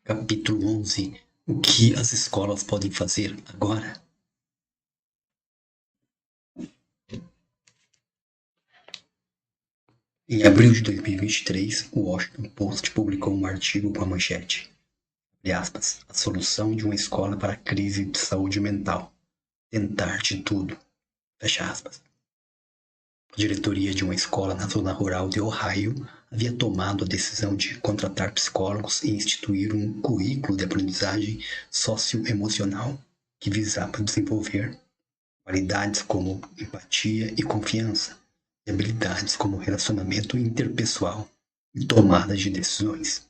Capítulo 11. O que as escolas podem fazer agora? Em abril de 2023, o Washington Post publicou um artigo com a manchete, abre aspas, a solução de uma escola para a crise de saúde mental. Tentar de tudo. Fecha aspas. A diretoria de uma escola na zona rural de Ohio havia tomado a decisão de contratar psicólogos e instituir um currículo de aprendizagem socioemocional que visava desenvolver qualidades como empatia e confiança, e habilidades como relacionamento interpessoal e tomada de decisões.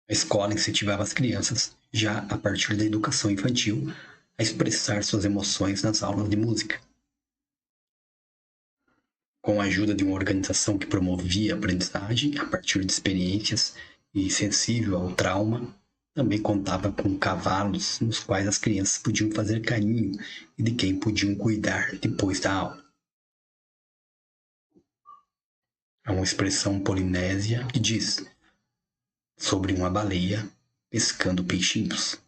A escola incentivava as crianças, já a partir da educação infantil, a expressar suas emoções nas aulas de música. Com a ajuda de uma organização que promovia a aprendizagem a partir de experiências e sensível ao trauma, também contava com cavalos nos quais as crianças podiam fazer carinho e de quem podiam cuidar depois da aula. É uma expressão polinésia que diz sobre uma baleia pescando peixinhos.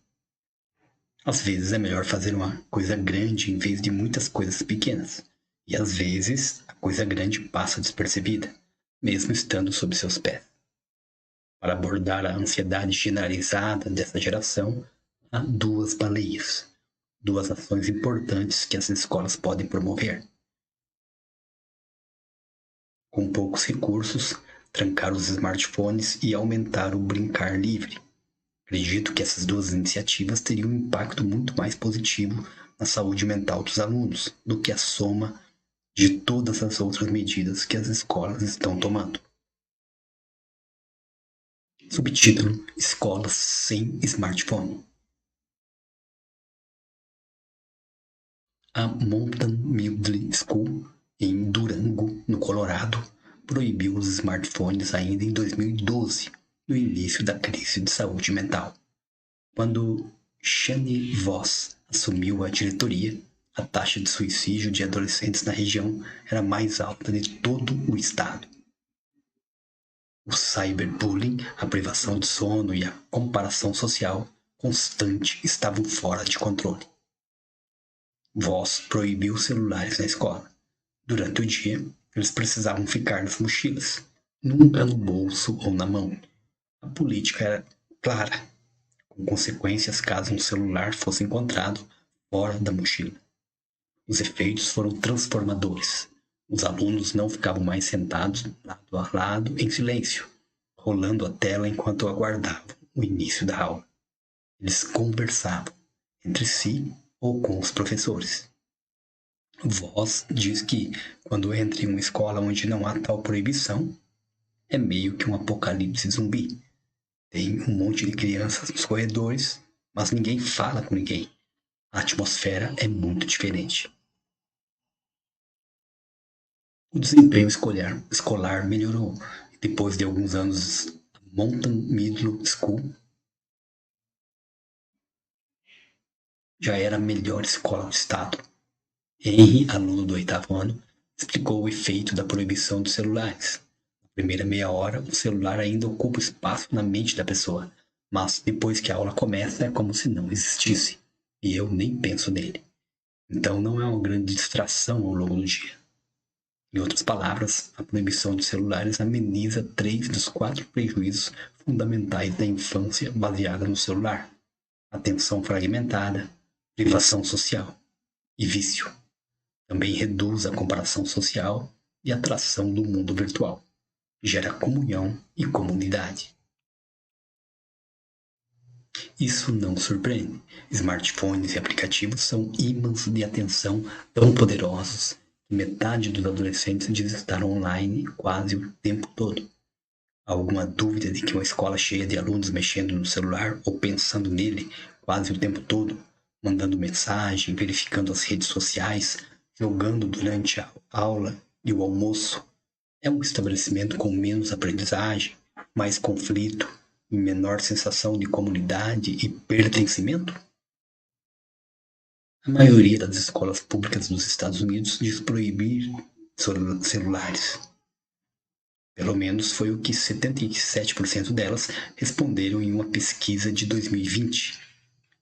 Às vezes é melhor fazer uma coisa grande em vez de muitas coisas pequenas. E às vezes a coisa grande passa despercebida, mesmo estando sob seus pés. Para abordar a ansiedade generalizada dessa geração, há duas baleias, duas ações importantes que as escolas podem promover. Com poucos recursos, trancar os smartphones e aumentar o brincar livre. Acredito que essas duas iniciativas teriam um impacto muito mais positivo na saúde mental dos alunos do que a soma de todas as outras medidas que as escolas estão tomando. Subtítulo: Escolas sem smartphone. A Mountain Middle School, em Durango, no Colorado, proibiu os smartphones ainda em 2012, no início da crise de saúde mental. Quando Shane Voss assumiu a diretoria, a taxa de suicídio de adolescentes na região era a mais alta de todo o estado. O cyberbullying, a privação de sono e a comparação social constante estavam fora de controle. Voss proibiu celulares na escola. Durante o dia, eles precisavam ficar nas mochilas, nunca no bolso ou na mão. A política era clara, com consequências caso um celular fosse encontrado fora da mochila. Os efeitos foram transformadores. Os alunos não ficavam mais sentados lado a lado em silêncio, rolando a tela enquanto aguardavam o início da aula. Eles conversavam entre si ou com os professores. Voss diz que, quando entra em uma escola onde não há tal proibição, é meio que um apocalipse zumbi. Tem um monte de crianças nos corredores, mas ninguém fala com ninguém. A atmosfera é muito diferente. O desempenho escolar melhorou e depois de alguns anos, a Mountain Middle School já era a melhor escola do estado. Henry, aluno do 8º ano, explicou o efeito da proibição dos celulares. Na primeira meia hora, o celular ainda ocupa espaço na mente da pessoa, mas depois que a aula começa é como se não existisse, e eu nem penso nele. Então não é uma grande distração ao longo do dia. Em outras palavras, a proibição de celulares ameniza 3 dos 4 prejuízos fundamentais da infância baseada no celular: atenção fragmentada, privação social e vício. Também reduz a comparação social e atração do mundo virtual. Gera comunhão e comunidade. Isso não surpreende. Smartphones e aplicativos são ímãs de atenção tão poderosos que metade dos adolescentes diz estar online quase o tempo todo. Há alguma dúvida de que uma escola cheia de alunos mexendo no celular ou pensando nele quase o tempo todo, mandando mensagem, verificando as redes sociais, jogando durante a aula e o almoço, é um estabelecimento com menos aprendizagem, mais conflito e menor sensação de comunidade e pertencimento? A maioria das escolas públicas dos Estados Unidos diz proibir celulares. Pelo menos foi o que 77% delas responderam em uma pesquisa de 2020.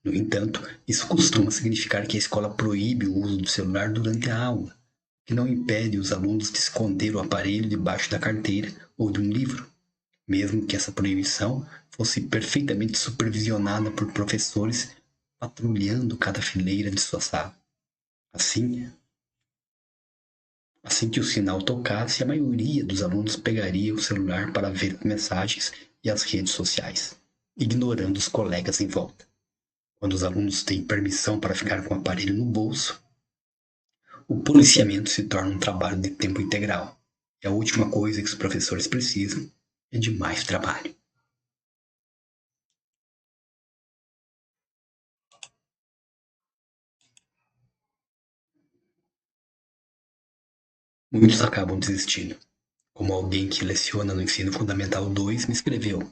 No entanto, isso costuma significar que a escola proíbe o uso do celular durante a aula, que não impede os alunos de esconder o aparelho debaixo da carteira ou de um livro, mesmo que essa proibição fosse perfeitamente supervisionada por professores patrulhando cada fileira de sua sala. Assim que o sinal tocasse, a maioria dos alunos pegaria o celular para ver as mensagens e as redes sociais, ignorando os colegas em volta. Quando os alunos têm permissão para ficar com o aparelho no bolso, o policiamento se torna um trabalho de tempo integral. E a última coisa que os professores precisam é de mais trabalho. Muitos acabam desistindo, como alguém que leciona no Ensino Fundamental 2 me escreveu,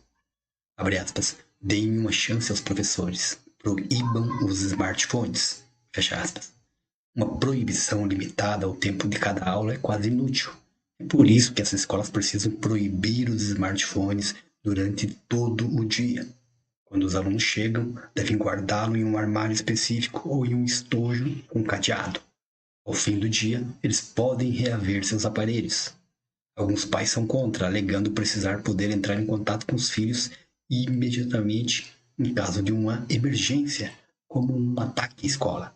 abre aspas, deem uma chance aos professores, proíbam os smartphones, fecha aspas. Uma proibição limitada ao tempo de cada aula é quase inútil. É por isso que as escolas precisam proibir os smartphones durante todo o dia. Quando os alunos chegam, devem guardá-lo em um armário específico ou em um estojo com cadeado. Ao fim do dia, eles podem reaver seus aparelhos. Alguns pais são contra, alegando precisar poder entrar em contato com os filhos imediatamente em caso de uma emergência, como um ataque à escola.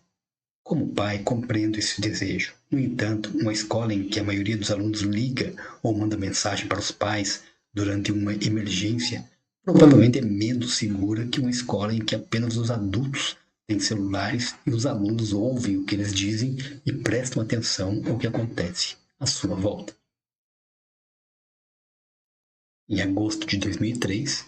Como pai, compreendo esse desejo. No entanto, uma escola em que a maioria dos alunos liga ou manda mensagem para os pais durante uma emergência provavelmente é menos segura que uma escola em que apenas os adultos têm celulares e os alunos ouvem o que eles dizem e prestam atenção ao que acontece à sua volta. Em agosto de 2003,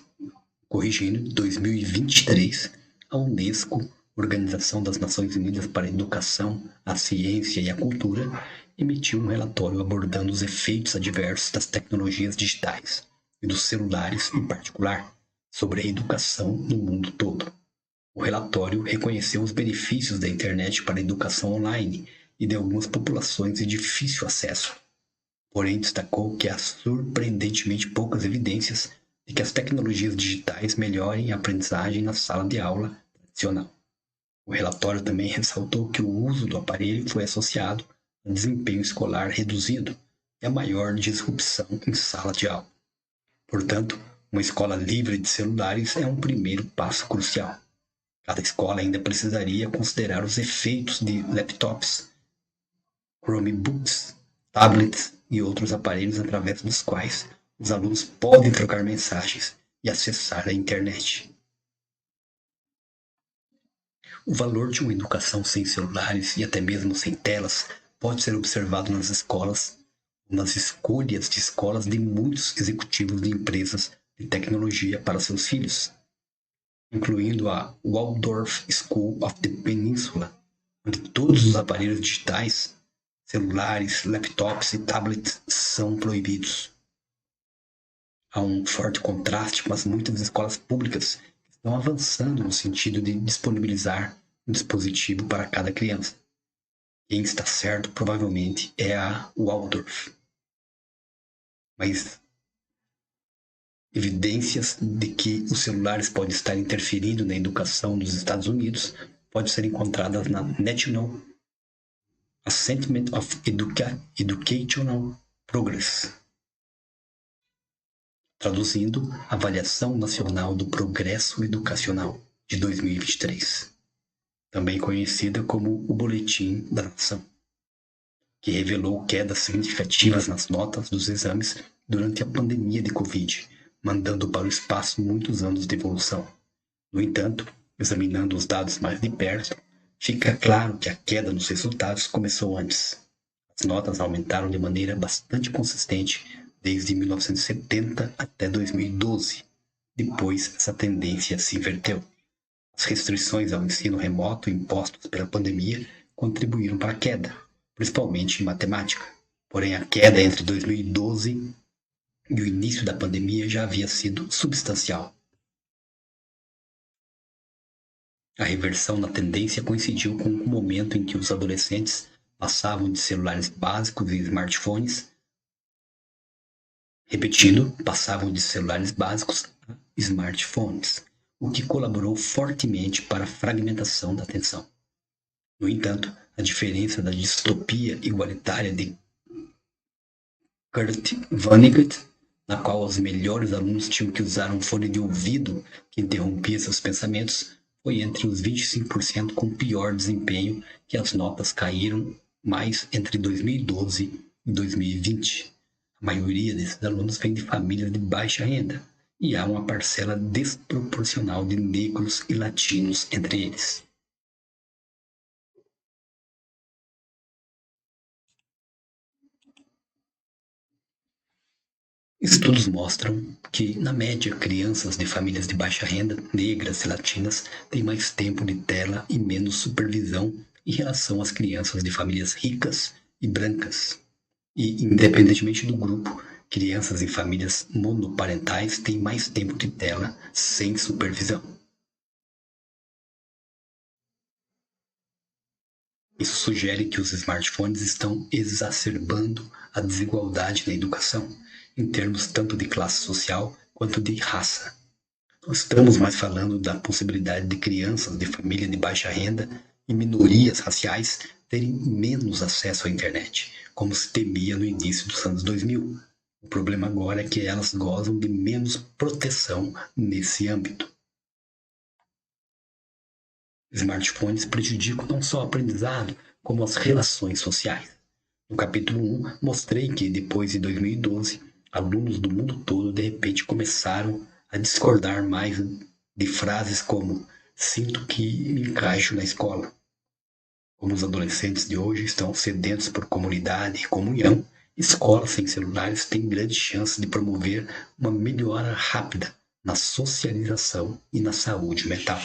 corrigindo, 2023, a Unesco, Organização das Nações Unidas para a Educação, a Ciência e a Cultura, emitiu um relatório abordando os efeitos adversos das tecnologias digitais e dos celulares em particular sobre a educação no mundo todo. O relatório reconheceu os benefícios da internet para a educação online e de algumas populações de difícil acesso. Porém, destacou que há surpreendentemente poucas evidências de que as tecnologias digitais melhorem a aprendizagem na sala de aula tradicional. O relatório também ressaltou que o uso do aparelho foi associado a desempenho escolar reduzido e a maior disrupção em sala de aula. Portanto, uma escola livre de celulares é um primeiro passo crucial. Cada escola ainda precisaria considerar os efeitos de laptops, Chromebooks, tablets e outros aparelhos através dos quais os alunos podem trocar mensagens e acessar a internet. O valor de uma educação sem celulares e até mesmo sem telas pode ser observado nas escolas, nas escolhas de escolas de muitos executivos de empresas de tecnologia para seus filhos, incluindo a Waldorf School of the Peninsula, onde todos os aparelhos digitais, celulares, laptops e tablets são proibidos. Há um forte contraste com as muitas escolas públicas que estão avançando no sentido de disponibilizar um dispositivo para cada criança. Quem está certo provavelmente é a Waldorf. Mas evidências de que os celulares podem estar interferindo na educação dos Estados Unidos podem ser encontradas na National Assessment of Educational Progress, traduzindo Avaliação Nacional do Progresso Educacional de 2023, também conhecida como o Boletim da Nação, que revelou quedas significativas nas notas dos exames durante a pandemia de Covid, mandando para o espaço muitos anos de evolução. No entanto, examinando os dados mais de perto, fica claro que a queda nos resultados começou antes. As notas aumentaram de maneira bastante consistente desde 1970 até 2012. Depois, essa tendência se inverteu. As restrições ao ensino remoto impostas pela pandemia contribuíram para a queda, principalmente em matemática. Porém, a queda entre 2012 e o início da pandemia já havia sido substancial. A reversão na tendência coincidiu com o momento em que os adolescentes passavam de celulares básicos e smartphones Repetindo, passavam de celulares básicos a smartphones, o que colaborou fortemente para a fragmentação da atenção. No entanto, a diferença da distopia igualitária de Kurt Vonnegut, na qual os melhores alunos tinham que usar um fone de ouvido que interrompia seus pensamentos, foi entre os 25% com pior desempenho, que as notas caíram mais entre 2012 e 2020. A maioria desses alunos vem de famílias de baixa renda, e há uma parcela desproporcional de negros e latinos entre eles. Estudos mostram que, na média, crianças de famílias de baixa renda, negras e latinas, têm mais tempo de tela e menos supervisão em relação às crianças de famílias ricas e brancas. E, independentemente do grupo, crianças em famílias monoparentais têm mais tempo de tela sem supervisão. Isso sugere que os smartphones estão exacerbando a desigualdade na educação, em termos tanto de classe social quanto de raça. Não estamos mais falando da possibilidade de crianças de família de baixa renda e minorias raciais terem menos acesso à internet, como se temia no início dos anos 2000. O problema agora é que elas gozam de menos proteção nesse âmbito. Smartphones prejudicam não só o aprendizado, como as relações sociais. No capítulo 1, mostrei que, depois de 2012, alunos do mundo todo de repente começaram a discordar mais de frases como "sinto que me encaixo na escola". Como os adolescentes de hoje estão sedentos por comunidade e comunhão, escolas sem celulares têm grande chance de promover uma melhora rápida na socialização e na saúde mental.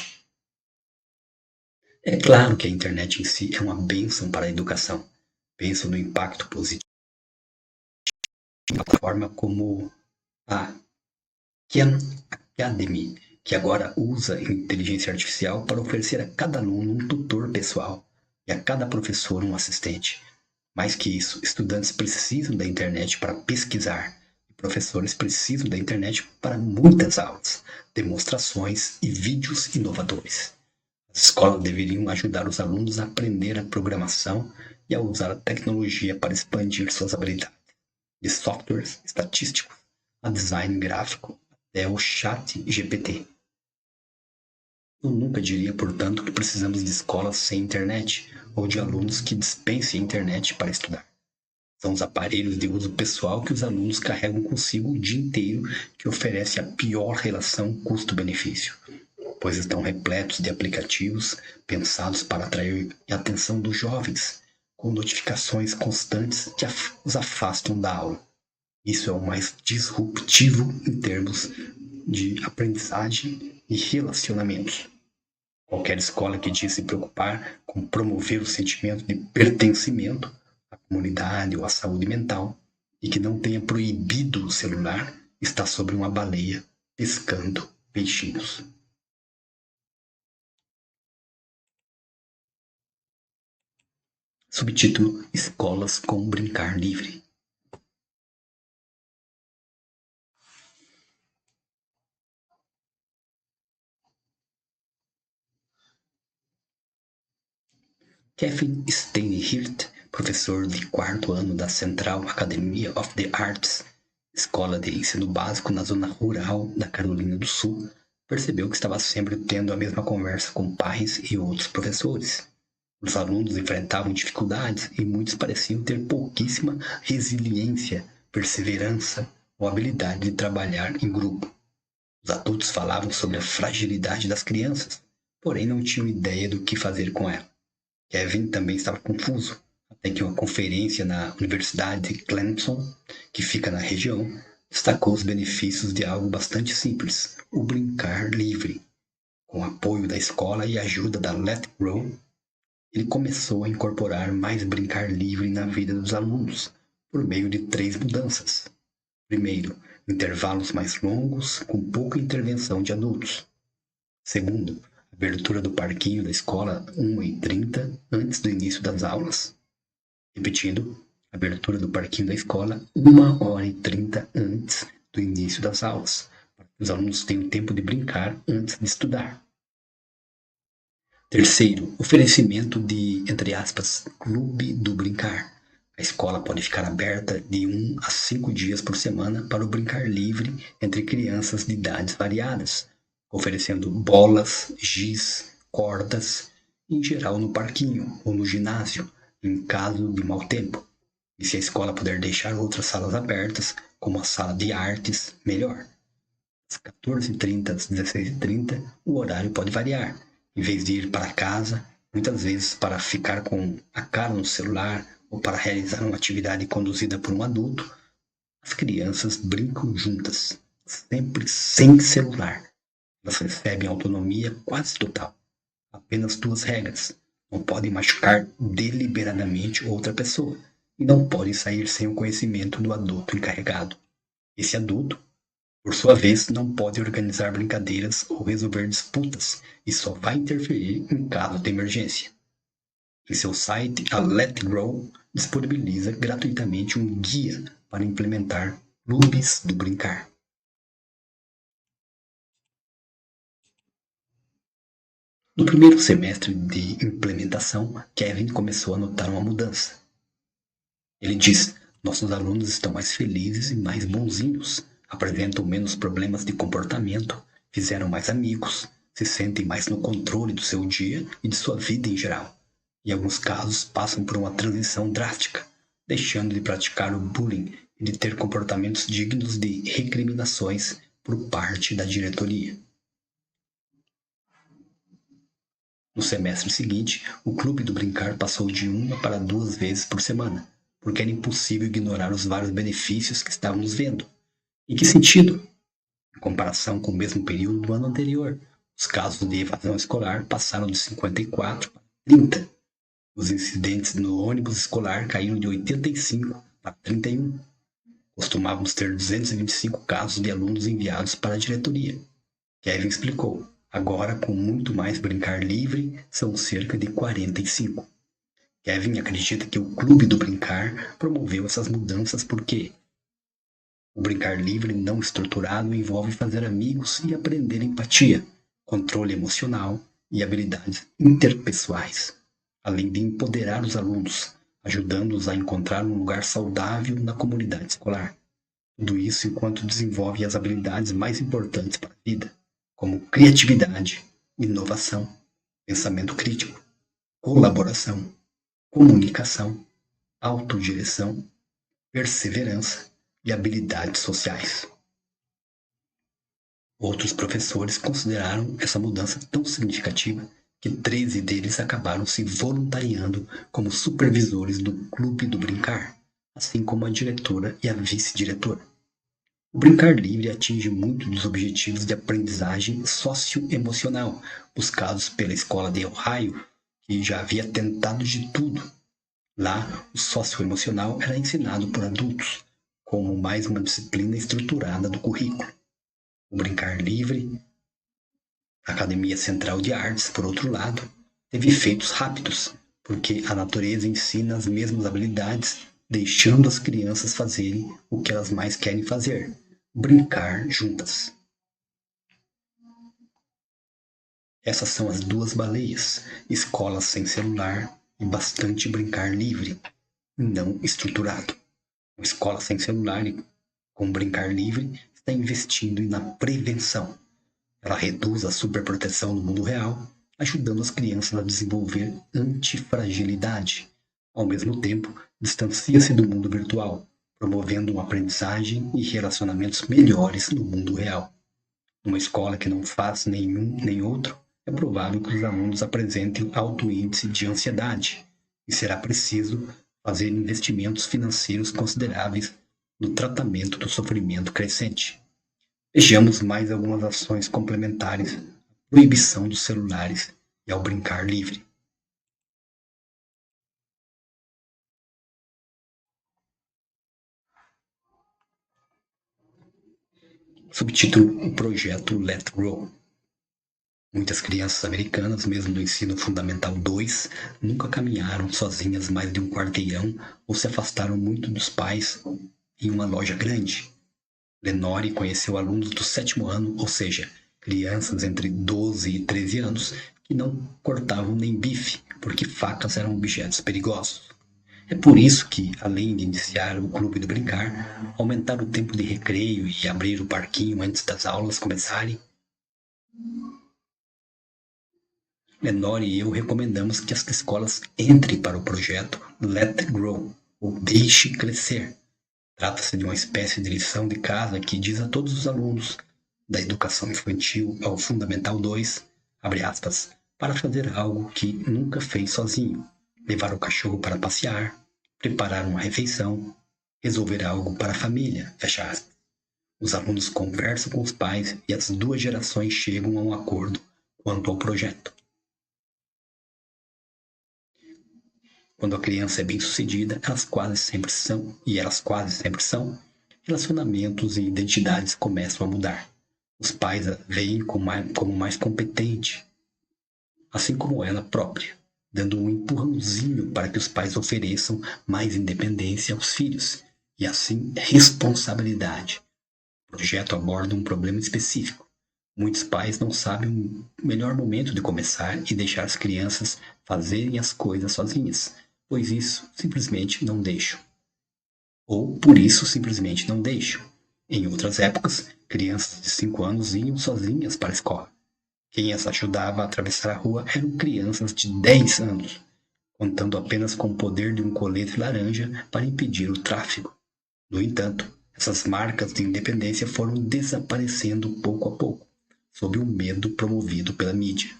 É claro que a internet em si é uma bênção para a educação. Penso no impacto positivo de uma plataforma como a Khan Academy, que agora usa inteligência artificial para oferecer a cada aluno um tutor pessoal e a cada professor um assistente. Mais que isso, estudantes precisam da internet para pesquisar e professores precisam da internet para muitas aulas, demonstrações e vídeos inovadores. As escolas deveriam ajudar os alunos a aprender a programação e a usar a tecnologia para expandir suas habilidades, de softwares estatísticos a design gráfico até o chat GPT. Eu nunca diria, portanto, que precisamos de escolas sem internet ou de alunos que dispensem a internet para estudar. São os aparelhos de uso pessoal que os alunos carregam consigo o dia inteiro que oferece a pior relação custo-benefício, pois estão repletos de aplicativos pensados para atrair a atenção dos jovens, com notificações constantes que os afastam da aula. Isso é o mais disruptivo em termos de aprendizagem e relacionamentos. Qualquer escola que diz se preocupar com promover o sentimento de pertencimento à comunidade ou à saúde mental e que não tenha proibido o celular está sobre uma baleia pescando peixinhos. Subtítulo: Escolas com brincar livre. Kevin Steinhirt, professor de quarto ano da Central Academy of the Arts, escola de ensino básico na zona rural da Carolina do Sul, percebeu que estava sempre tendo a mesma conversa com pais e outros professores. Os alunos enfrentavam dificuldades e muitos pareciam ter pouquíssima resiliência, perseverança ou habilidade de trabalhar em grupo. Os adultos falavam sobre a fragilidade das crianças, porém não tinham ideia do que fazer com ela. Kevin também estava confuso, até que uma conferência na Universidade de Clemson, que fica na região, destacou os benefícios de algo bastante simples: o brincar livre. Com o apoio da escola e a ajuda da Let Grow, ele começou a incorporar mais brincar livre na vida dos alunos, por meio de 3 mudanças. Primeiro, intervalos mais longos, com pouca intervenção de adultos. Segundo, abertura do parquinho da escola 1h30 antes do início das aulas. Repetindo, Abertura do parquinho da escola 1h30 antes do início das aulas, para que os alunos tenham tempo de brincar antes de estudar. Terceiro, oferecimento de, entre aspas, clube do brincar. A escola pode ficar aberta de 1 a 5 dias por semana para o brincar livre entre crianças de idades variadas, oferecendo bolas, giz, cordas, em geral no parquinho ou no ginásio, em caso de mau tempo. E se a escola puder deixar outras salas abertas, como a sala de artes, melhor. Às 14h30 às 16h30, o horário pode variar. Em vez de ir para casa, muitas vezes para ficar com a cara no celular ou para realizar uma atividade conduzida por um adulto, as crianças brincam juntas, sempre sem celular. Elas recebem autonomia quase total. Apenas duas regras: não podem machucar deliberadamente outra pessoa e não podem sair sem o conhecimento do adulto encarregado. Esse adulto, por sua vez, não pode organizar brincadeiras ou resolver disputas e só vai interferir em caso de emergência. Em seu site, a Let Grow disponibiliza gratuitamente um guia para implementar clubes do brincar. No primeiro semestre de implementação, Kevin começou a notar uma mudança. Ele diz: nossos alunos estão mais felizes e mais bonzinhos, apresentam menos problemas de comportamento, fizeram mais amigos, se sentem mais no controle do seu dia e de sua vida em geral. Em alguns casos, passam por uma transição drástica, deixando de praticar o bullying e de ter comportamentos dignos de recriminações por parte da diretoria. No semestre seguinte, o clube do brincar passou de 1 para 2 vezes por semana, porque era impossível ignorar os vários benefícios que estávamos vendo. Em que sentido? Em comparação com o mesmo período do ano anterior, os casos de evasão escolar passaram de 54 para 30. Os incidentes no ônibus escolar caíram de 85 para 31. Costumávamos ter 225 casos de alunos enviados para a diretoria. Kevin explicou. Agora, com muito mais brincar livre, são cerca de 45. Kevin acredita que o Clube do Brincar promoveu essas mudanças porque o brincar livre não estruturado envolve fazer amigos e aprender empatia, controle emocional e habilidades interpessoais, além de empoderar os alunos, ajudando-os a encontrar um lugar saudável na comunidade escolar. Tudo isso enquanto desenvolve as habilidades mais importantes para a vida, como criatividade, inovação, pensamento crítico, colaboração, comunicação, autodireção, perseverança e habilidades sociais. Outros professores consideraram essa mudança tão significativa que 13 deles acabaram se voluntariando como supervisores do Clube do Brincar, assim como a diretora e a vice-diretora. O brincar livre atinge muitos dos objetivos de aprendizagem socioemocional buscados pela escola de Ohio, que já havia tentado de tudo. Lá, o socioemocional era ensinado por adultos, como mais uma disciplina estruturada do currículo. O brincar livre, a Academia Central de Artes, por outro lado, teve efeitos rápidos, porque a natureza ensina as mesmas habilidades, deixando as crianças fazerem o que elas mais querem fazer: brincar juntas. Essas são as duas baleias: escolas sem celular e bastante brincar livre, não estruturado. Uma escola sem celular e com brincar livre está investindo na prevenção. Ela reduz a superproteção no mundo real, ajudando as crianças a desenvolver antifragilidade. Ao mesmo tempo, distancia-se do mundo virtual, promovendo uma aprendizagem e relacionamentos melhores no mundo real. Numa escola que não faz nenhum nem outro, é provável que os alunos apresentem alto índice de ansiedade e será preciso fazer investimentos financeiros consideráveis no tratamento do sofrimento crescente. Vejamos mais algumas ações complementares à proibição dos celulares e ao brincar livre. Subtítulo: o projeto Let Grow. Muitas crianças americanas, mesmo do ensino fundamental 2, nunca caminharam sozinhas mais de um quarteirão ou se afastaram muito dos pais em uma loja grande. Lenore conheceu alunos do 7º ano, ou seja, crianças entre 12 e 13 anos, que não cortavam nem bife, porque facas eram objetos perigosos. É por isso que, além de iniciar o clube do brincar, aumentar o tempo de recreio e abrir o parquinho antes das aulas começarem, Lenore e eu recomendamos que as escolas entrem para o projeto Let Grow, ou Deixe Crescer. Trata-se de uma espécie de lição de casa que diz a todos os alunos, da educação infantil ao Fundamental 2, abre aspas, para fazer algo que nunca fez sozinho, levar o cachorro para passear, preparar uma refeição, resolver algo para a família, fecha aspas. Os alunos conversam com os pais e as duas gerações chegam a um acordo quanto ao projeto. Quando a criança é bem-sucedida, elas quase sempre são, relacionamentos e identidades começam a mudar. Os pais a veem como mais competente, assim como ela própria, dando um empurrãozinho para que os pais ofereçam mais independência aos filhos e, assim, responsabilidade. O projeto aborda um problema específico. Muitos pais não sabem o melhor momento de começar e deixar as crianças fazerem as coisas sozinhas, pois isso simplesmente não deixam. Ou por isso simplesmente não deixam. Em outras épocas, crianças de 5 anos iam sozinhas para a escola. Quem as ajudava a atravessar a rua eram crianças de 10 anos, contando apenas com o poder de um colete laranja para impedir o tráfego. No entanto, essas marcas de independência foram desaparecendo pouco a pouco, sob o medo promovido pela mídia.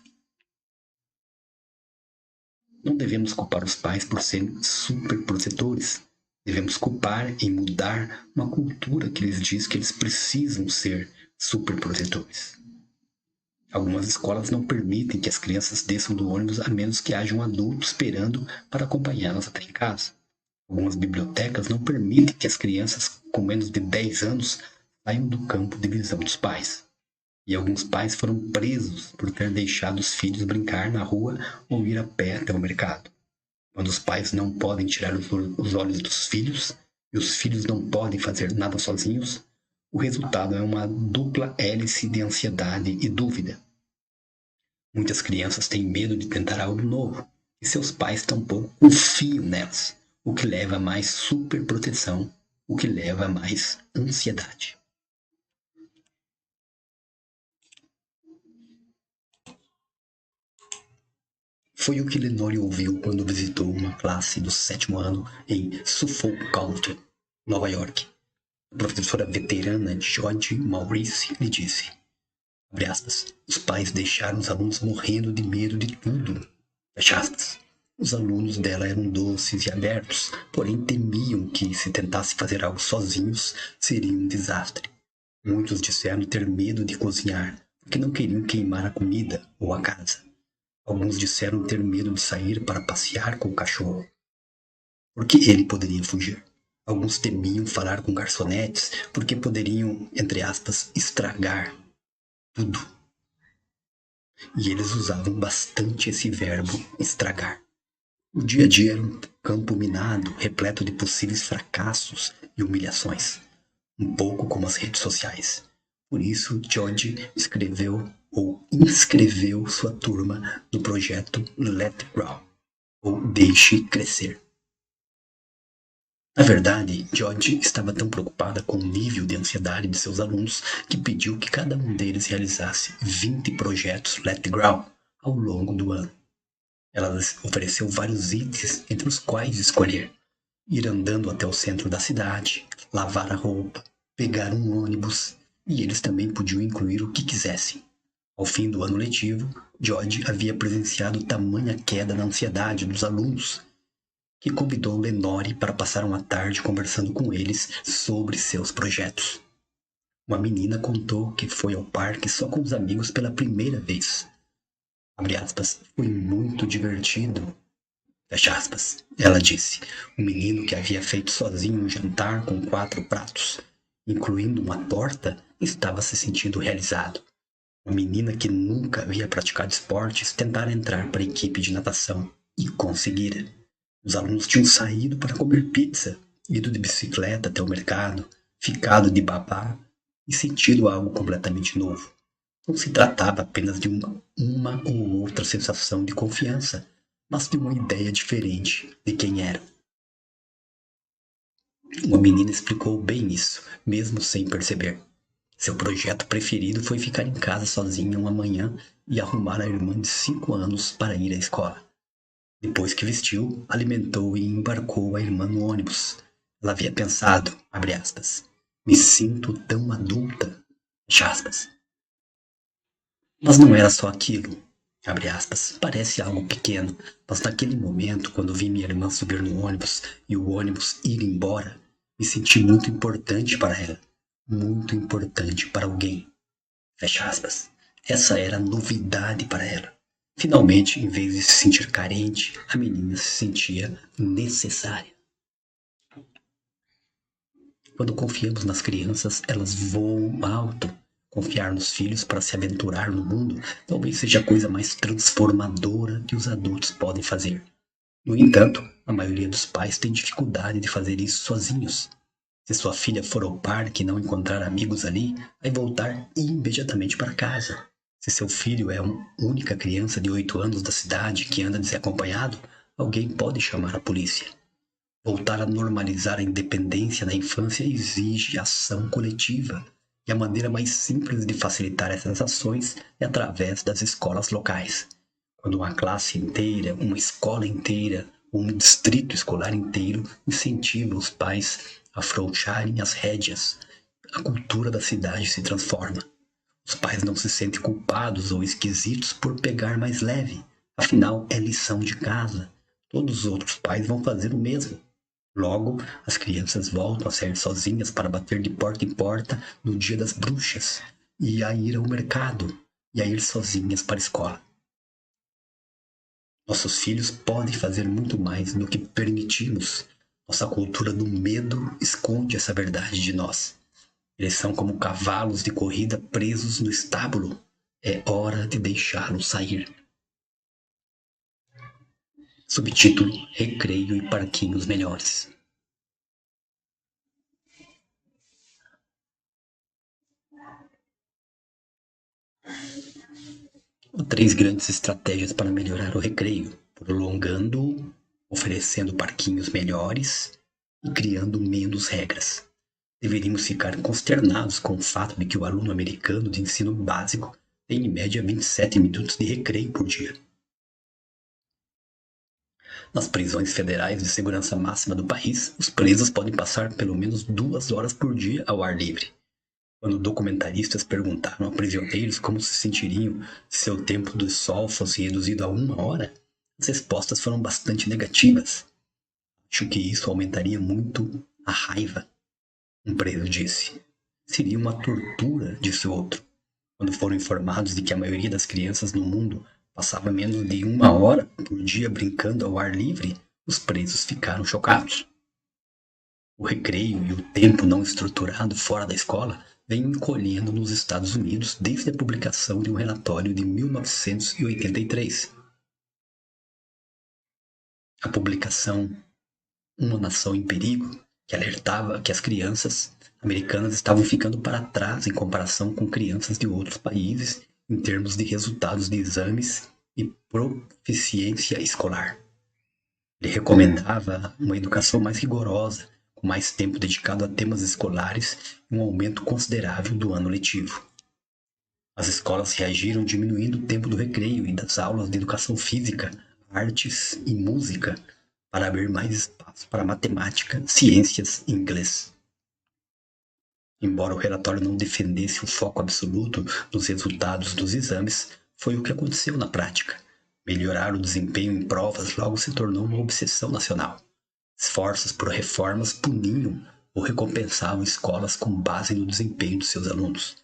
Não devemos culpar os pais por serem superprotetores. Devemos culpar em mudar uma cultura que lhes diz que eles precisam ser superprotetores. Algumas escolas não permitem que as crianças desçam do ônibus a menos que haja um adulto esperando para acompanhá-las até em casa. Algumas bibliotecas não permitem que as crianças com menos de 10 anos saiam do campo de visão dos pais. E alguns pais foram presos por ter deixado os filhos brincar na rua ou ir a pé até o mercado. Quando os pais não podem tirar os olhos dos filhos e os filhos não podem fazer nada sozinhos, o resultado é uma dupla hélice de ansiedade e dúvida. Muitas crianças têm medo de tentar algo novo e seus pais tampouco confiam nelas, o que leva a mais superproteção, o que leva a mais ansiedade. Foi o que Lenore ouviu quando visitou uma classe do 7º ano em Suffolk County, Nova York. A professora veterana George Maurice lhe disse, abre aspas, os pais deixaram os alunos morrendo de medo de tudo, fecha aspas. Os alunos dela eram doces e abertos, porém temiam que, se tentasse fazer algo sozinhos, seria um desastre. Muitos disseram ter medo de cozinhar, porque não queriam queimar a comida ou a casa. Alguns disseram ter medo de sair para passear com o cachorro, porque ele poderia fugir. Alguns temiam falar com garçonetes, porque poderiam, entre aspas, estragar tudo. E eles usavam bastante esse verbo, estragar. O dia a dia era um campo minado, repleto de possíveis fracassos e humilhações, um pouco como as redes sociais. Por isso, George escreveu ou inscreveu sua turma no projeto Let Grow, ou Deixe Crescer. Na verdade, George estava tão preocupada com o nível de ansiedade de seus alunos que pediu que cada um deles realizasse 20 projetos Let Grow ao longo do ano. Ela ofereceu vários itens, entre os quais escolher ir andando até o centro da cidade, lavar a roupa, pegar um ônibus, e eles também podiam incluir o que quisessem. Ao fim do ano letivo, George havia presenciado tamanha queda na ansiedade dos alunos, que convidou Lenore para passar uma tarde conversando com eles sobre seus projetos. Uma menina contou que foi ao parque só com os amigos pela primeira vez. Abre aspas, foi muito divertido. Fecha aspas. Ela disse, o menino que havia feito sozinho um jantar com 4 pratos, incluindo uma torta, estava se sentindo realizado. Uma menina que nunca havia praticado esportes tentara entrar para a equipe de natação e conseguira. Os alunos tinham saído para comer pizza, ido de bicicleta até o mercado, ficado de babá e sentido algo completamente novo. Não se tratava apenas de uma ou outra sensação de confiança, mas de uma ideia diferente de quem era. Uma menina explicou bem isso, mesmo sem perceber. Seu projeto preferido foi ficar em casa sozinha uma manhã e arrumar a irmã de 5 anos para ir à escola. Depois que vestiu, alimentou e embarcou a irmã no ônibus. Ela havia pensado, abre aspas, me sinto tão adulta, fecha aspas. Mas não era só aquilo, abre aspas, parece algo pequeno, mas naquele momento, quando vi minha irmã subir no ônibus e o ônibus ir embora, me senti muito importante para ela, muito importante para alguém, fecha aspas. Essa era novidade para ela. Finalmente, em vez de se sentir carente, a menina se sentia necessária. Quando confiamos nas crianças, elas voam alto. Confiar nos filhos para se aventurar no mundo talvez seja a coisa mais transformadora que os adultos podem fazer. No entanto, a maioria dos pais tem dificuldade de fazer isso sozinhos. Se sua filha for ao parque e não encontrar amigos ali, vai voltar imediatamente para casa. Se seu filho é a única criança de 8 anos da cidade que anda desacompanhado, alguém pode chamar a polícia. Voltar a normalizar a independência na infância exige ação coletiva, e a maneira mais simples de facilitar essas ações é através das escolas locais. Quando uma classe inteira, uma escola inteira, um distrito escolar inteiro incentiva os pais a afrouxarem as rédeas, a cultura da cidade se transforma. Os pais não se sentem culpados ou esquisitos por pegar mais leve. Afinal, é lição de casa. Todos os outros pais vão fazer o mesmo. Logo, as crianças voltam a sair sozinhas para bater de porta em porta no dia das bruxas, e a ir ao mercado, e a ir sozinhas para a escola. Nossos filhos podem fazer muito mais do que permitimos. Nossa cultura do medo esconde essa verdade de nós. Eles são como cavalos de corrida presos no estábulo. É hora de deixá-los sair. Subtítulo: Recreio e parquinhos melhores. Há 3 grandes estratégias para melhorar o recreio: prolongando-o, oferecendo parquinhos melhores e criando menos regras. Deveríamos ficar consternados com o fato de que o aluno americano de ensino básico tem em média 27 minutos de recreio por dia. Nas prisões federais de segurança máxima do país, os presos podem passar pelo menos 2 horas por dia ao ar livre. Quando documentaristas perguntaram a prisioneiros como se sentiriam se seu tempo do sol fosse reduzido a 1 hora, as respostas foram bastante negativas. Acho que isso aumentaria muito a raiva, um preso disse. Seria uma tortura, disse outro. Quando foram informados de que a maioria das crianças no mundo passava menos de 1 hora por dia brincando ao ar livre, os presos ficaram chocados. O recreio e o tempo não estruturado fora da escola vem encolhendo nos Estados Unidos desde a publicação de um relatório de 1983. A publicação Uma Nação em Perigo, que alertava que as crianças americanas estavam ficando para trás em comparação com crianças de outros países em termos de resultados de exames e proficiência escolar. Ele recomendava uma educação mais rigorosa, com mais tempo dedicado a temas escolares e um aumento considerável do ano letivo. As escolas reagiram diminuindo o tempo do recreio e das aulas de educação física, artes e música para abrir mais espaço para matemática, ciências e inglês. Embora o relatório não defendesse o foco absoluto nos resultados dos exames, foi o que aconteceu na prática. Melhorar o desempenho em provas logo se tornou uma obsessão nacional. Esforços por reformas puniam ou recompensavam escolas com base no desempenho dos seus alunos.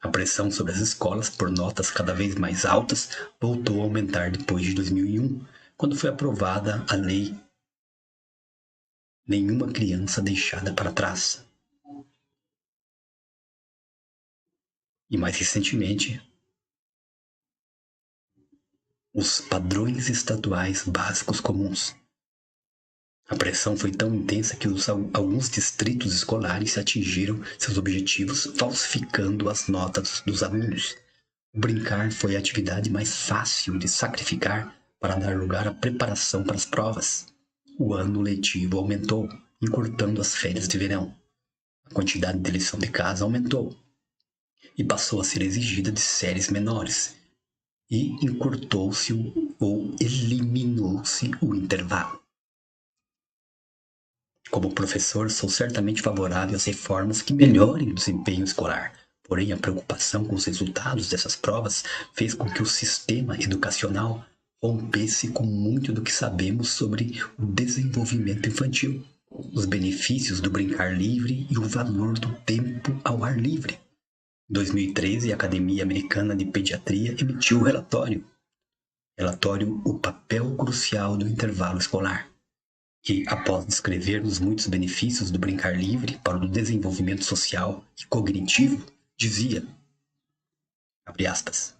A pressão sobre as escolas por notas cada vez mais altas voltou a aumentar depois de 2001, quando foi aprovada a lei Nenhuma Criança Deixada para Trás. E mais recentemente, os padrões estaduais básicos comuns. A pressão foi tão intensa que alguns distritos escolares atingiram seus objetivos falsificando as notas dos alunos. O brincar foi a atividade mais fácil de sacrificar para dar lugar à preparação para as provas. O ano letivo aumentou, encurtando as férias de verão. A quantidade de lição de casa aumentou e passou a ser exigida de séries menores. E encurtou-se ou eliminou-se o intervalo. Como professor, sou certamente favorável às reformas que melhorem o desempenho escolar. Porém, a preocupação com os resultados dessas provas fez com que o sistema educacional rompesse com muito do que sabemos sobre o desenvolvimento infantil, os benefícios do brincar livre e o valor do tempo ao ar livre. Em 2013, a Academia Americana de Pediatria emitiu o relatório O Papel Crucial do Intervalo Escolar, que, após descrever os muitos benefícios do brincar livre para o desenvolvimento social e cognitivo, dizia, abre aspas,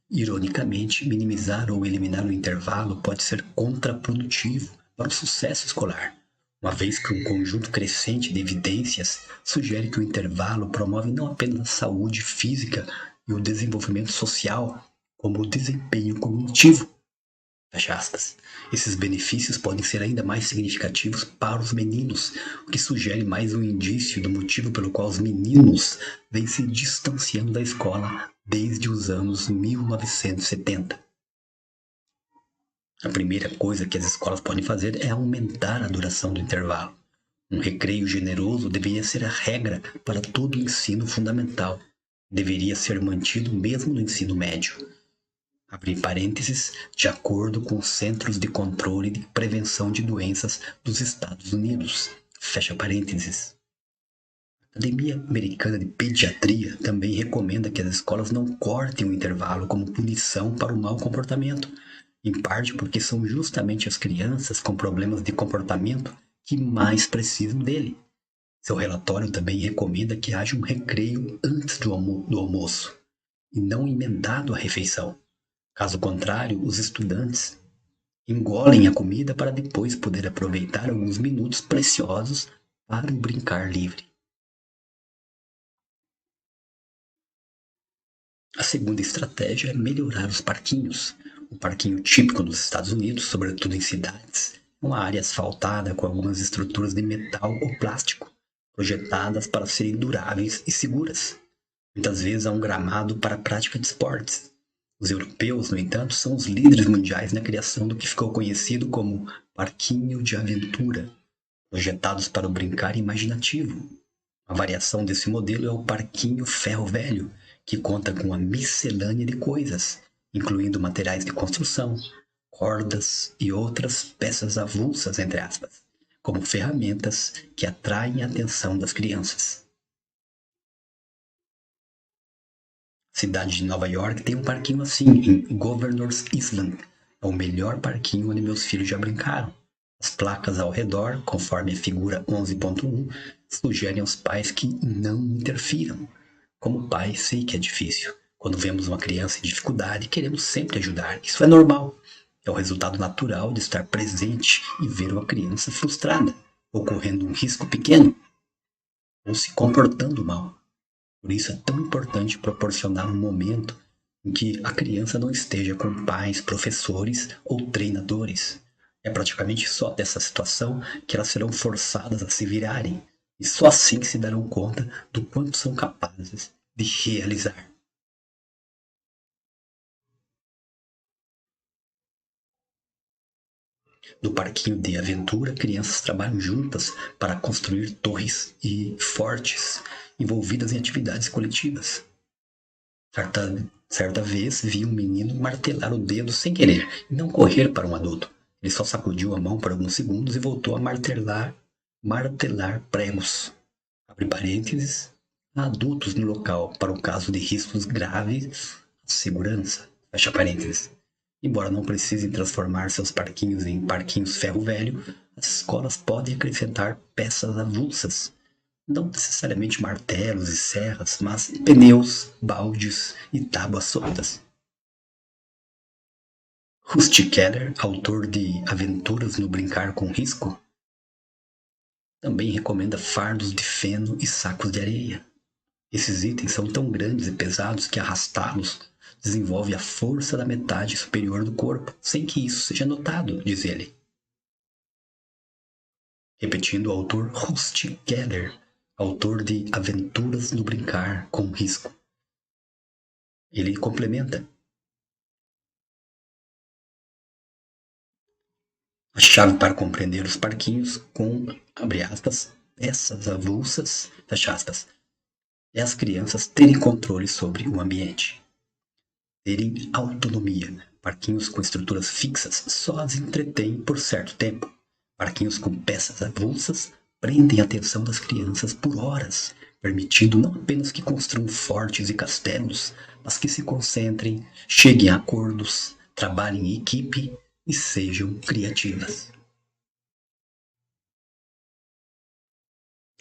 ironicamente, minimizar ou eliminar o intervalo pode ser contraprodutivo para o sucesso escolar, uma vez que um conjunto crescente de evidências sugere que o intervalo promove não apenas a saúde física e o desenvolvimento social, como o desempenho cognitivo. Fecha aspas. Esses benefícios podem ser ainda mais significativos para os meninos, o que sugere mais um indício do motivo pelo qual os meninos vêm se distanciando da escola desde os anos 1970. A primeira coisa que as escolas podem fazer é aumentar a duração do intervalo. Um recreio generoso deveria ser a regra para todo o ensino fundamental. Deveria ser mantido mesmo no ensino médio. Abre parênteses, de acordo com os Centros de Controle e de Prevenção de Doenças dos Estados Unidos. Fecha parênteses. A Academia Americana de Pediatria também recomenda que as escolas não cortem o intervalo como punição para o mau comportamento, em parte porque são justamente as crianças com problemas de comportamento que mais precisam dele. Seu relatório também recomenda que haja um recreio antes do almoço, e não emendado à refeição. Caso contrário, os estudantes engolem a comida para depois poder aproveitar alguns minutos preciosos para o brincar livre. A segunda estratégia é melhorar os parquinhos. O parquinho típico dos Estados Unidos, sobretudo em cidades, é uma área asfaltada com algumas estruturas de metal ou plástico, projetadas para serem duráveis e seguras. Muitas vezes há um gramado para a prática de esportes. Os europeus, no entanto, são os líderes mundiais na criação do que ficou conhecido como parquinho de aventura, projetados para o brincar imaginativo. A variação desse modelo é o parquinho ferro velho, que conta com uma miscelânea de coisas, incluindo materiais de construção, cordas e outras peças avulsas, entre aspas, como ferramentas que atraem a atenção das crianças. A cidade de Nova York tem um parquinho assim, em Governor's Island. É o melhor parquinho onde meus filhos já brincaram. As placas ao redor, conforme a figura 11.1, sugerem aos pais que não interfiram. Como pai, sei que é difícil. Quando vemos uma criança em dificuldade, queremos sempre ajudar. Isso é normal. É o resultado natural de estar presente e ver uma criança frustrada, ou correndo um risco pequeno, ou se comportando mal. Por isso é tão importante proporcionar um momento em que a criança não esteja com pais, professores ou treinadores. É praticamente só dessa situação que elas serão forçadas a se virarem, e só assim se darão conta do quanto são capazes de realizar. No parquinho de aventura, crianças trabalham juntas para construir torres e fortes, envolvidas em atividades coletivas. Certa vez vi um menino martelar o dedo sem querer e não correr para um adulto. Ele só sacudiu a mão por alguns segundos e voltou a martelar pregos. Abre parênteses, há adultos no local para o caso de riscos graves à segurança. Fecha parênteses. Embora não precisem transformar seus parquinhos em parquinhos ferro velho, as escolas podem acrescentar peças avulsas, não necessariamente martelos e serras, mas pneus, baldes e tábuas soltas. Rusty Keller, autor de Aventuras no Brincar com Risco, também recomenda fardos de feno e sacos de areia. Esses itens são tão grandes e pesados que arrastá-los desenvolve a força da metade superior do corpo, sem que isso seja notado, diz ele. Repetindo, o autor Rusty Keller, autor de Aventuras no Brincar com Risco. Ele complementa: a chave para compreender os parquinhos com, abre aspas, peças avulsas, fecha aspas, é as crianças terem controle sobre o ambiente, terem autonomia. Parquinhos com estruturas fixas só as entretêm por certo tempo. Parquinhos com peças avulsas prendem a atenção das crianças por horas, permitindo não apenas que construam fortes e castelos, mas que se concentrem, cheguem a acordos, trabalhem em equipe e sejam criativas.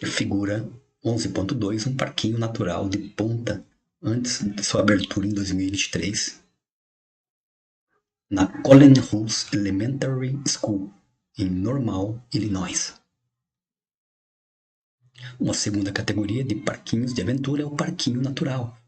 Figura 11.2, um parquinho natural de ponta antes de sua abertura em 2023, na Colin Hulse Elementary School, em Normal, Illinois. Uma segunda categoria de parquinhos de aventura é o parquinho natural,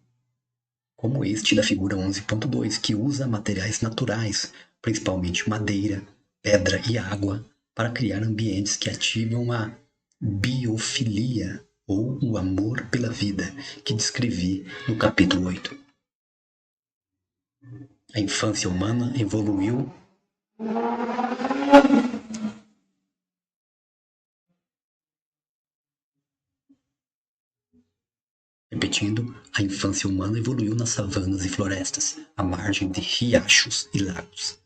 como este da figura 11.2, que usa materiais naturais, principalmente madeira, pedra e água, para criar ambientes que ativam a biofilia, ou o amor pela vida, que descrevi no capítulo 8. A infância humana evoluiu Repetindo, a infância humana evoluiu nas savanas e florestas, à margem de riachos e lagos.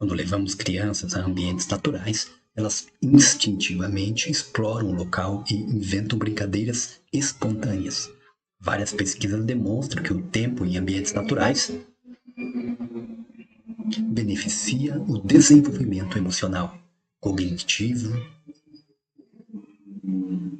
Quando levamos crianças a ambientes naturais, elas instintivamente exploram o local e inventam brincadeiras espontâneas. Várias pesquisas demonstram que o tempo em ambientes naturais beneficia o desenvolvimento emocional, cognitivo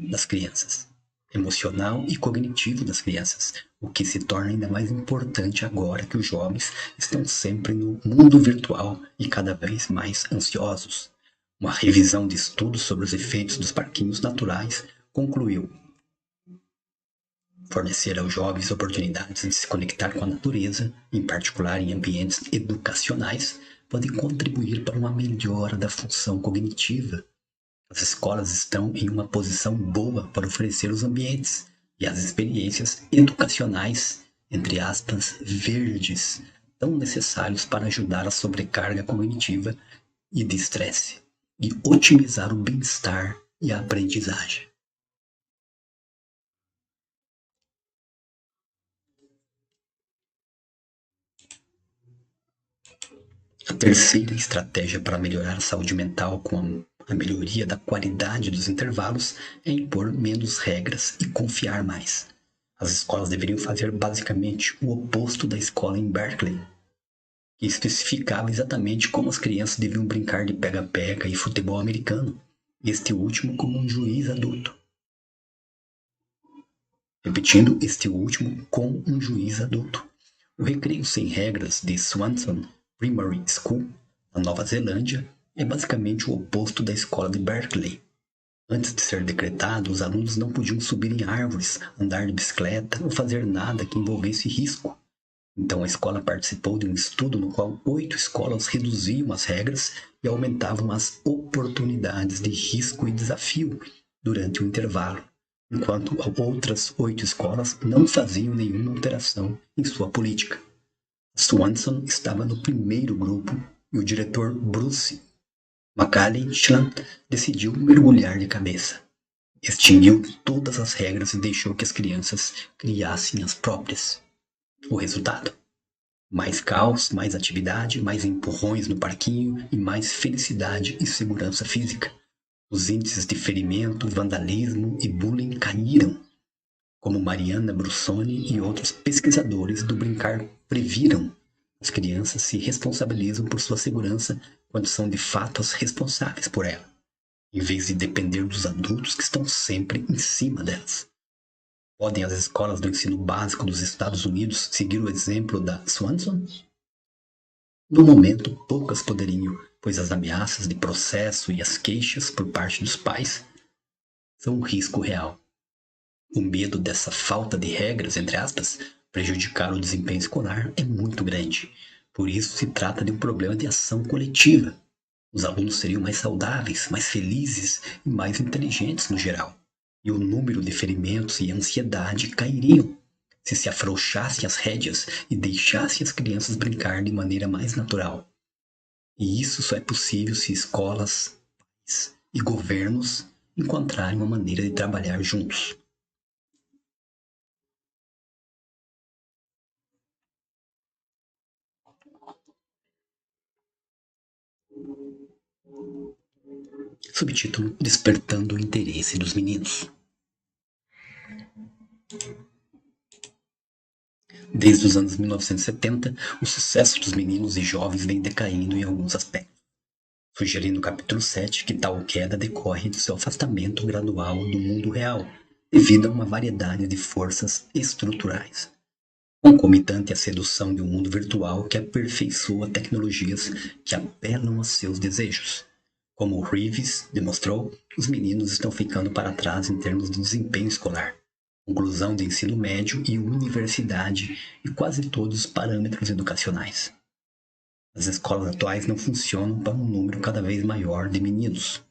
das crianças. Emocional e cognitivo das crianças, o que se torna ainda mais importante agora que os jovens estão sempre no mundo virtual e cada vez mais ansiosos. Uma revisão de estudos sobre os efeitos dos parquinhos naturais concluiu: fornecer aos jovens oportunidades de se conectar com a natureza, em particular em ambientes educacionais, pode contribuir para uma melhora da função cognitiva. As escolas estão em uma posição boa para oferecer os ambientes e as experiências educacionais, entre aspas, verdes, tão necessários para ajudar a sobrecarga cognitiva e de estresse, e otimizar o bem-estar e a aprendizagem. A terceira estratégia para melhorar a saúde mental com a melhoria da qualidade dos intervalos é impor menos regras e confiar mais. As escolas deveriam fazer basicamente o oposto da escola em Berkeley, que especificava exatamente como as crianças deviam brincar de pega-pega e futebol americano, este último como um juiz adulto. Repetindo, este último com um juiz adulto. O recreio sem regras de Swanson Primary School, na Nova Zelândia, é basicamente o oposto da escola de Berkeley. Antes de ser decretado, os alunos não podiam subir em árvores, andar de bicicleta ou fazer nada que envolvesse risco. Então a escola participou de um estudo no qual 8 escolas reduziam as regras e aumentavam as oportunidades de risco e desafio durante o intervalo, enquanto outras 8 escolas não faziam nenhuma alteração em sua política. Swanson estava no primeiro grupo e o diretor Bruce McCallichlan decidiu mergulhar de cabeça. Extinguiu todas as regras e deixou que as crianças criassem as próprias. O resultado? Mais caos, mais atividade, mais empurrões no parquinho e mais felicidade e segurança física. Os índices de ferimento, vandalismo e bullying caíram, como Mariana Brussoni e outros pesquisadores do brincar previram. As crianças se responsabilizam por sua segurança quando são de fato as responsáveis por ela, em vez de depender dos adultos que estão sempre em cima delas. Podem as escolas do ensino básico dos Estados Unidos seguir o exemplo da Swanson? No momento, poucas poderiam, pois as ameaças de processo e as queixas por parte dos pais são um risco real. O medo dessa falta de regras, entre aspas, prejudicar o desempenho escolar é muito grande. Por isso se trata de um problema de ação coletiva. Os alunos seriam mais saudáveis, mais felizes e mais inteligentes no geral. E o número de ferimentos e ansiedade cairiam se afrouxassem as rédeas e deixassem as crianças brincar de maneira mais natural. E isso só é possível se escolas, pais e governos encontrarem uma maneira de trabalhar juntos. Subtítulo: Despertando o interesse dos meninos. Desde os anos 1970, o sucesso dos meninos e jovens vem decaindo em alguns aspectos, sugerindo no capítulo 7 que tal queda decorre do seu afastamento gradual do mundo real, devido a uma variedade de forças estruturais, concomitante à sedução de um mundo virtual que aperfeiçoa tecnologias que apelam a seus desejos. Como Reeves demonstrou, os meninos estão ficando para trás em termos de desempenho escolar, conclusão de ensino médio e universidade e quase todos os parâmetros educacionais. As escolas atuais não funcionam para um número cada vez maior de meninos.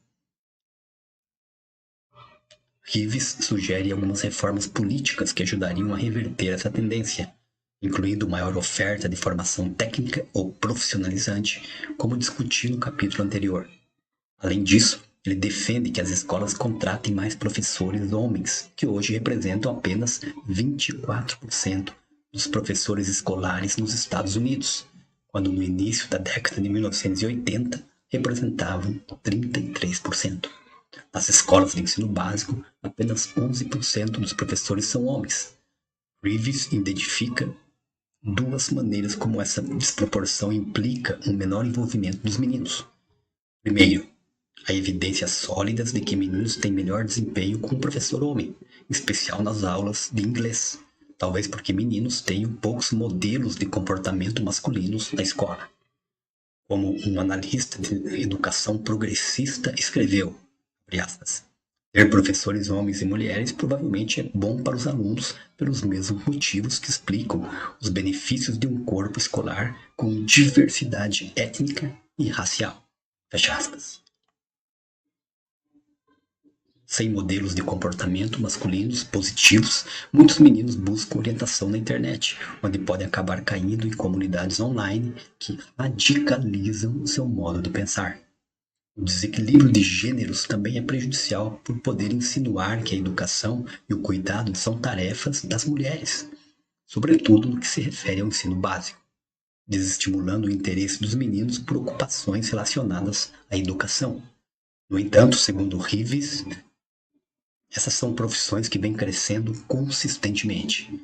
Reeves sugere algumas reformas políticas que ajudariam a reverter essa tendência, incluindo maior oferta de formação técnica ou profissionalizante, como discuti no capítulo anterior. Além disso, ele defende que as escolas contratem mais professores homens, que hoje representam apenas 24% dos professores escolares nos Estados Unidos, quando no início da década de 1980 representavam 33%. Nas escolas de ensino básico, apenas 11% dos professores são homens. Reeves identifica duas maneiras como essa desproporção implica um menor envolvimento dos meninos. Primeiro, há evidências sólidas de que meninos têm melhor desempenho com o professor homem, em especial nas aulas de inglês, talvez porque meninos tenham poucos modelos de comportamento masculinos na escola. Como um analista de educação progressista escreveu, abre aspas, ter professores homens e mulheres provavelmente é bom para os alunos pelos mesmos motivos que explicam os benefícios de um corpo escolar com diversidade étnica e racial. Fecha aspas. Sem modelos de comportamento masculinos positivos, muitos meninos buscam orientação na internet, onde podem acabar caindo em comunidades online que radicalizam o seu modo de pensar. O desequilíbrio de gêneros também é prejudicial por poder insinuar que a educação e o cuidado são tarefas das mulheres, sobretudo no que se refere ao ensino básico, desestimulando o interesse dos meninos por ocupações relacionadas à educação. No entanto, segundo Reeves, essas são profissões que vêm crescendo consistentemente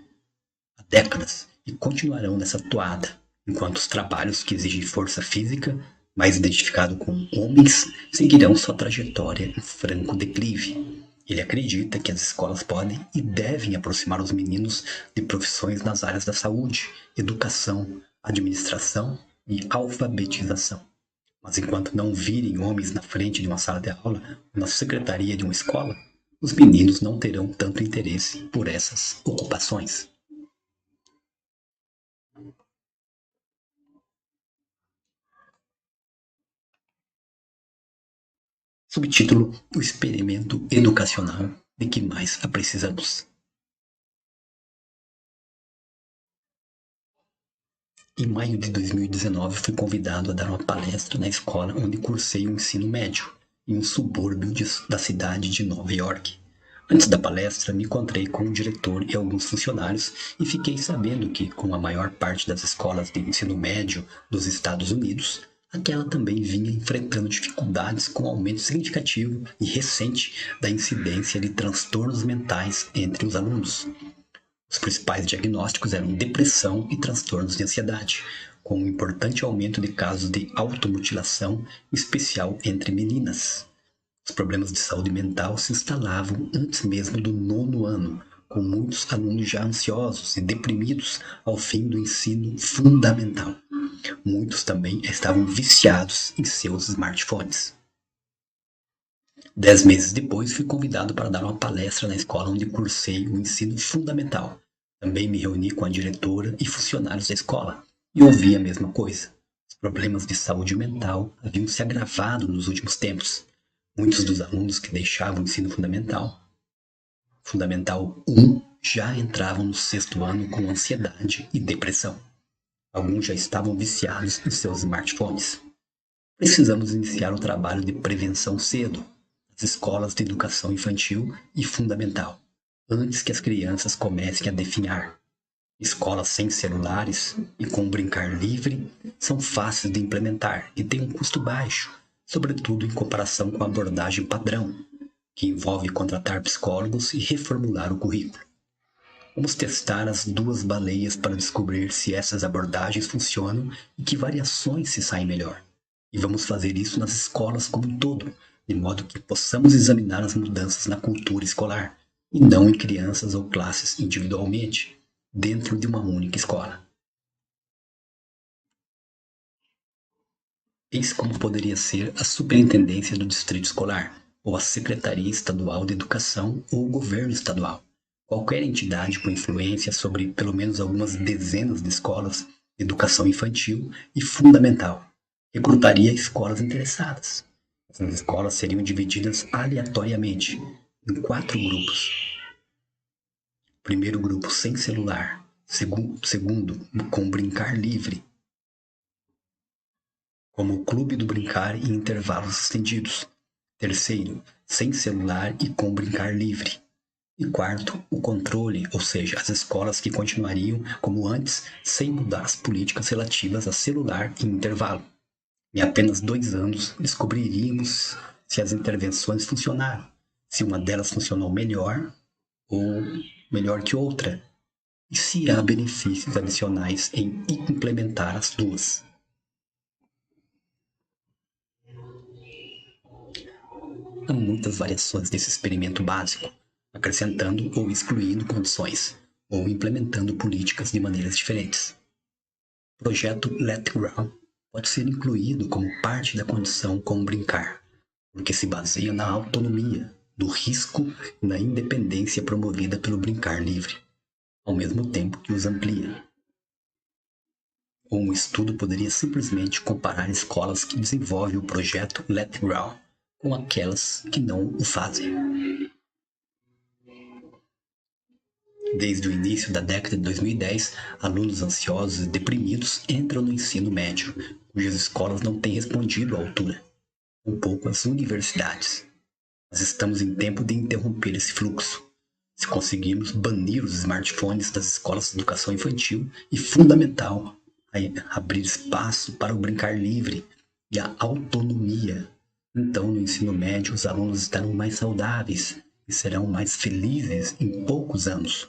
há décadas e continuarão nessa toada, enquanto os trabalhos que exigem força física, mais identificado com homens, seguirão sua trajetória em franco declive. Ele acredita que as escolas podem e devem aproximar os meninos de profissões nas áreas da saúde, educação, administração e alfabetização. Mas enquanto não virem homens na frente de uma sala de aula ou na secretaria de uma escola, os meninos não terão tanto interesse por essas ocupações. Subtítulo: O experimento educacional de que mais precisamos. Em maio de 2019, fui convidado a dar uma palestra na escola onde cursei o ensino médio, em um subúrbio da cidade de Nova York. Antes da palestra, me encontrei com o diretor e alguns funcionários e fiquei sabendo que, como a maior parte das escolas de ensino médio dos Estados Unidos, aquela também vinha enfrentando dificuldades com o aumento significativo e recente da incidência de transtornos mentais entre os alunos. Os principais diagnósticos eram depressão e transtornos de ansiedade, com um importante aumento de casos de automutilação, em especial entre meninas. Os problemas de saúde mental se instalavam antes mesmo do 9º ano, com muitos alunos já ansiosos e deprimidos ao fim do ensino fundamental. Muitos também estavam viciados em seus smartphones. 10 meses depois, fui convidado para dar uma palestra na escola onde cursei o ensino fundamental. Também me reuni com a diretora e funcionários da escola e ouvi a mesma coisa. Os problemas de saúde mental haviam se agravado nos últimos tempos. Muitos dos alunos que deixavam o ensino Fundamental 1, já entravam no 6º ano com ansiedade e depressão. Alguns já estavam viciados em seus smartphones. Precisamos iniciar o trabalho de prevenção cedo, nas escolas de educação infantil e fundamental, antes que as crianças comecem a definhar. Escolas sem celulares e com brincar livre são fáceis de implementar e têm um custo baixo, sobretudo em comparação com a abordagem padrão, que envolve contratar psicólogos e reformular o currículo. Vamos testar as 2 baleias para descobrir se essas abordagens funcionam e que variações se saem melhor. E vamos fazer isso nas escolas como um todo, de modo que possamos examinar as mudanças na cultura escolar, e não em crianças ou classes individualmente, dentro de uma única escola. Eis como poderia ser a superintendência do distrito escolar, ou a Secretaria Estadual de Educação ou o governo estadual. Qualquer entidade com influência sobre pelo menos algumas dezenas de escolas de educação infantil e fundamental recrutaria escolas interessadas. Essas escolas seriam divididas aleatoriamente em 4 grupos. Primeiro grupo sem celular, segundo com brincar livre, como o clube do brincar em intervalos estendidos. Terceiro, sem celular e com brincar livre. E quarto, o controle, ou seja, as escolas que continuariam como antes, sem mudar as políticas relativas a celular e intervalo. Em apenas 2 anos, descobriríamos se as intervenções funcionaram, se uma delas funcionou melhor ou melhor que outra, e se há benefícios adicionais em implementar as 2. Há muitas variações desse experimento básico, acrescentando ou excluindo condições, ou implementando políticas de maneiras diferentes. O projeto Let Ground pode ser incluído como parte da condição com brincar, porque se baseia na autonomia, no risco e na independência promovida pelo brincar livre, ao mesmo tempo que os amplia. Ou um estudo poderia simplesmente comparar escolas que desenvolvem o projeto Let Ground com aquelas que não o fazem. Desde o início da década de 2010, alunos ansiosos e deprimidos entram no ensino médio, cujas escolas não têm respondido à altura, tampouco as universidades. Mas estamos em tempo de interromper esse fluxo. Se conseguirmos banir os smartphones das escolas de educação infantil e fundamental, abrir espaço para o brincar livre e a autonomia, então no ensino médio os alunos estarão mais saudáveis e serão mais felizes em poucos anos.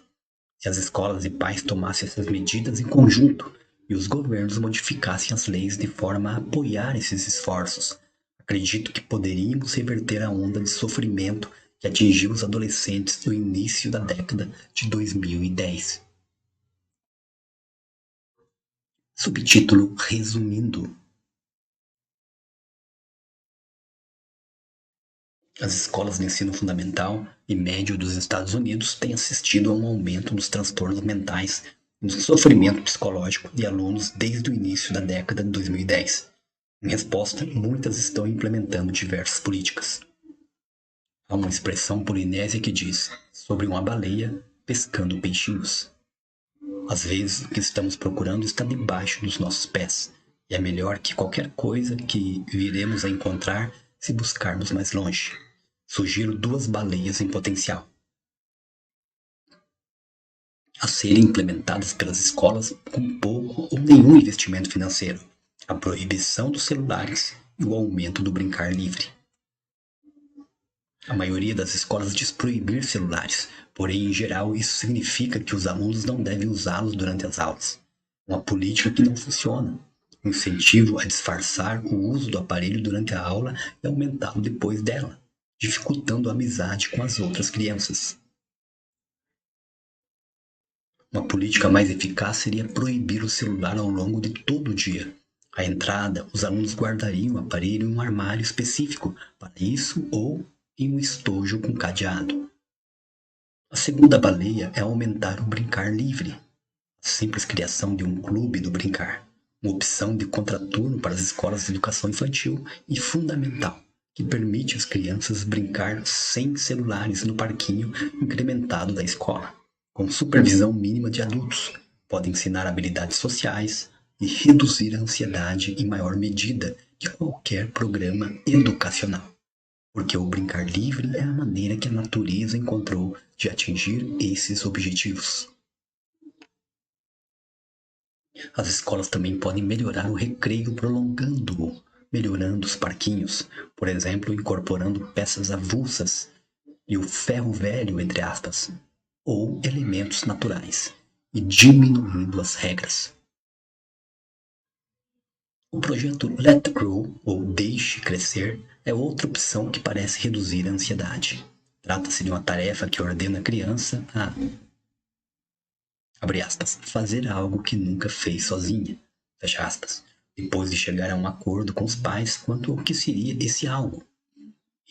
Se as escolas e pais tomassem essas medidas em conjunto e os governos modificassem as leis de forma a apoiar esses esforços, acredito que poderíamos reverter a onda de sofrimento que atingiu os adolescentes no início da década de 2010. Subtítulo resumindo. As escolas de ensino fundamental e médio dos Estados Unidos têm assistido a um aumento nos transtornos mentais e no sofrimento psicológico de alunos desde o início da década de 2010. Em resposta, muitas estão implementando diversas políticas. Há uma expressão polinésia que diz sobre uma baleia pescando peixinhos. Às vezes, o que estamos procurando está debaixo dos nossos pés, e é melhor que qualquer coisa que viremos a encontrar se buscarmos mais longe. Sugiro 2 baleias em potencial a serem implementadas pelas escolas com pouco ou nenhum investimento financeiro: a proibição dos celulares e o aumento do brincar livre. A maioria das escolas diz proibir celulares, porém, em geral, isso significa que os alunos não devem usá-los durante as aulas. Uma política que não funciona. O incentivo a disfarçar o uso do aparelho durante a aula e aumentá-lo depois dela, dificultando a amizade com as outras crianças. Uma política mais eficaz seria proibir o celular ao longo de todo o dia, À entrada, os alunos guardariam o aparelho em um armário específico para isso ou em um estojo com cadeado. A segunda baleia é aumentar o brincar livre. A simples criação de um clube do brincar, uma opção de contraturno para as escolas de educação infantil e fundamental, que permite às crianças brincar sem celulares no parquinho incrementado da escola, com supervisão mínima de adultos. Pode ensinar habilidades sociais e reduzir a ansiedade em maior medida que qualquer programa educacional. Porque o brincar livre é a maneira que a natureza encontrou de atingir esses objetivos. As escolas também podem melhorar o recreio prolongando-o, melhorando os parquinhos, por exemplo, incorporando peças avulsas e o ferro velho, entre aspas, ou elementos naturais, e diminuindo as regras. O projeto Let Grow, ou Deixe Crescer, é outra opção que parece reduzir a ansiedade. Trata-se de uma tarefa que ordena a criança a, abre aspas, fazer algo que nunca fez sozinha, fecha aspas, depois de chegar a um acordo com os pais quanto ao que seria esse algo.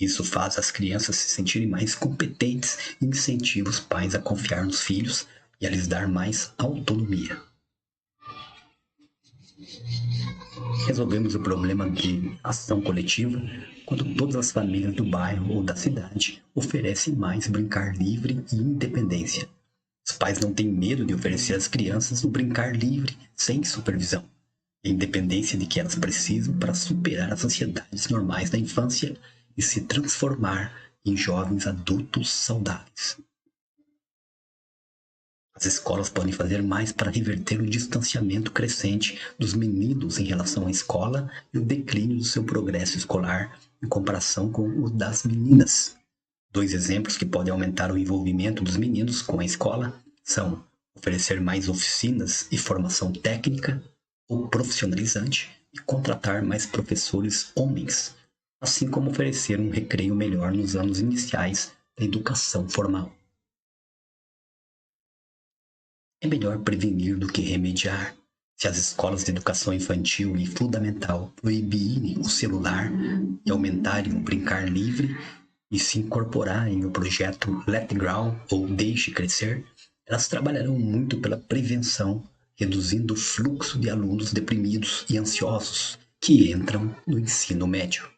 Isso faz as crianças se sentirem mais competentes e incentiva os pais a confiar nos filhos e a lhes dar mais autonomia. Resolvemos o problema de ação coletiva quando todas as famílias do bairro ou da cidade oferecem mais brincar livre e independência. Os pais não têm medo de oferecer às crianças o brincar livre sem supervisão, a independência de que elas precisam para superar as ansiedades normais da infância e se transformar em jovens adultos saudáveis. As escolas podem fazer mais para reverter o distanciamento crescente dos meninos em relação à escola e o declínio do seu progresso escolar em comparação com o das meninas. 2 exemplos que podem aumentar o envolvimento dos meninos com a escola são oferecer mais oficinas e formação técnica ou profissionalizante e contratar mais professores homens, assim como oferecer um recreio melhor nos anos iniciais da educação formal. É melhor prevenir do que remediar. Se as escolas de educação infantil e fundamental proibirem o celular e aumentarem o brincar livre e se incorporarem no projeto Let Grow ou Deixe Crescer, elas trabalharão muito pela prevenção, reduzindo o fluxo de alunos deprimidos e ansiosos que entram no ensino médio.